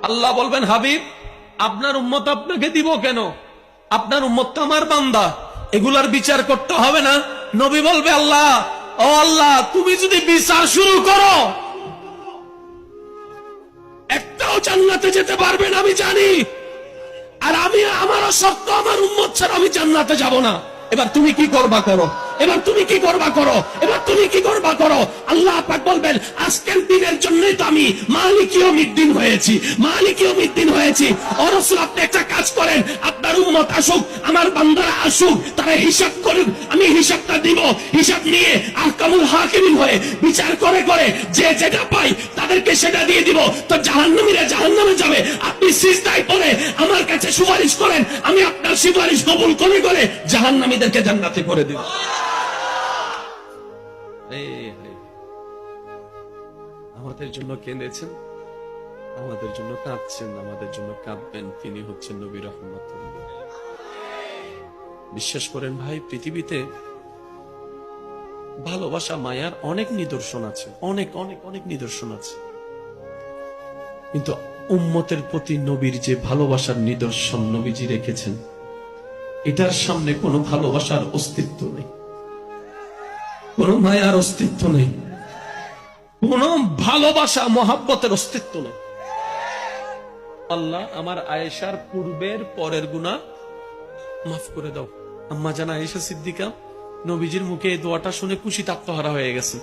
আল্লাহ বলবেন, হাবিব আপনার উম্মত আপনাকে দিব কেন? আপনার উম্মত তো আমার বান্দা, এগুলার বিচার করতে হবে না? নবী বলবে, আল্লাহ, ও আল্লাহ, তুমি যদি বিচার শুরু করো একটাও জান্নাতে যেতে পারবে না আমি জানি, আর আমি আমারও শর্ত, আমার উম্মত ছাড়া আমি জান্নাতে যাব না। এবার তুমি কি করবা করো, এবার তুমি কি করবা করো, এবার তুমি কি করবা করো। আল্লাহ পাক বলবেন, আজকের দিনের জন্যই তো আমি মালিক ইয়াউমিদ্দিন হয়েছি, মালিক ইয়াউমিদ্দিন হয়েছি। ও রাসূল, আপনি একটা কাজ করেন, আপনার উম্মত আসুক, আমার বান্দারা আসুক, তারা হিসাব করুক, আমি হিসাবটা দিব। হিসাব নিয়ে আহকামুল হাকিমিন হয়ে বিচার করে করে যে যেটা পাই তাদেরকে সেটা দিয়ে দিব। তো জাহান্নামীরা জাহান্নামে যাবে, আপনি সিজদায় পড়ে আমার কাছে সুপারিশ করেন, আমি আপনার সুপারিশ কবুল করে করে জাহান্নামীদেরকে জান্নাতে করে দিব। আমাদের জন্য কেঁদেছেন, আমাদের জন্য কাঁদছেন, আমাদের জন্য কাঁদবেন, তিনি হচ্ছেন নবী রাহমাতুল্লাহ। বিশ্বাস করেন ভাই, পৃথিবীতে ভালোবাসা মায়ার অনেক নিদর্শন আছে, অনেক অনেক অনেক নিদর্শন আছে, কিন্তু উম্মতের প্রতি নবীর যে ভালোবাসার নিদর্শন নবীজি রেখেছেন, এটার সামনে কোনো ভালোবাসার অস্তিত্ব নেই, কোনো মায়ার অস্তিত্ব নেই, কোন ভালোবাসা মহাব্বতের অস্তিত্ব নেই। আল্লাহ আমার আয়েশার পূর্বের পরের গুনাহ মাফ করে দাও। আম্মা জান আয়েশা সিদ্দিকা নবীজির মুখে এই দোয়াটা শুনে খুশিতে আত্মহারা হয়ে গেছে,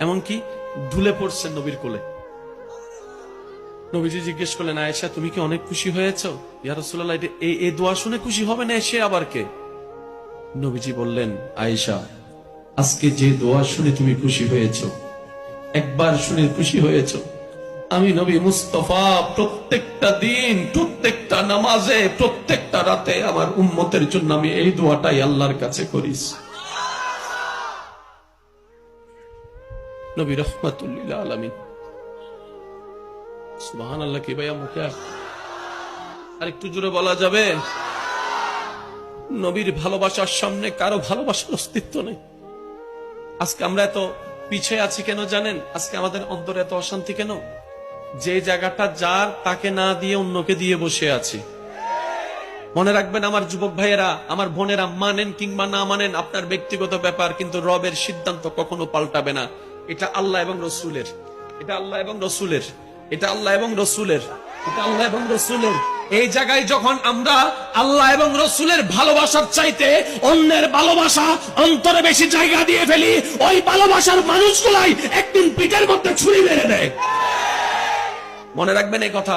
এমনকি ঢুলে পড়ছেন নবীর কোলে। নবীজি জিজ্ঞেস করলেন, আয়েশা তুমি কি অনেক খুশি হয়েছো? ইয়া রাসূলুল্লাহ, এই দোয়া শুনে খুশি হবে না, সে আবার কে? নবীজি বললেন, আয়েশা, আজকে যে দোয়া শুনে তুমি খুশি হয়েছো, একবার শুনে খুশি হয়েছ, আমি নবী মুস্তাফা প্রত্যেকটা দিন, প্রত্যেকটা নামাজে, প্রত্যেকটা রাতে আমার উম্মতের জন্য আমি এই দোয়াটাই আল্লাহর কাছে করিস। নবী রাহমাতুল লিল আলামিন। সুবহানাল্লাহ। কি ভাইয়া মুখে আর একটু জোরে বলা যাবে? নবীর ভালোবাসার সামনে কারো ভালোবাসার অস্তিত্ব নেই। আজকে আমরা এত পিছিয়ে আছি কেন জানেন? আজকে আমাদের অন্তরে এত অশান্তি কেন? যে জায়গাটা যার, তাকে না দিয়ে অন্যকে দিয়ে বসে আছি। মনে রাখবেন আমার যুবক ভাইয়েরা, আমার বোনেরা, মানেন কিংবা না মানেন আপনার ব্যক্তিগত ব্যাপার, কিন্তু রবের সিদ্ধান্ত কখনো পাল্টাবে না। এটা আল্লাহ এবং রসুলের, এটা আল্লাহ এবং রসুলের, এটা আল্লাহ এবং রসুলের, এটা আল্লাহ এবং রসুলের। এই জায়গায় যখন আমরা আল্লাহ এবং রসুলের ভালোবাসার চাইতে অন্যের ভালোবাসা অন্তরে বেশি জায়গা দিয়ে ফেলি, ওই ভালোবাসার মানুষগুলাই একদিন পিঠের মধ্যে ছুরি মেরে দেয়। মনে রাখবেন এই কথা।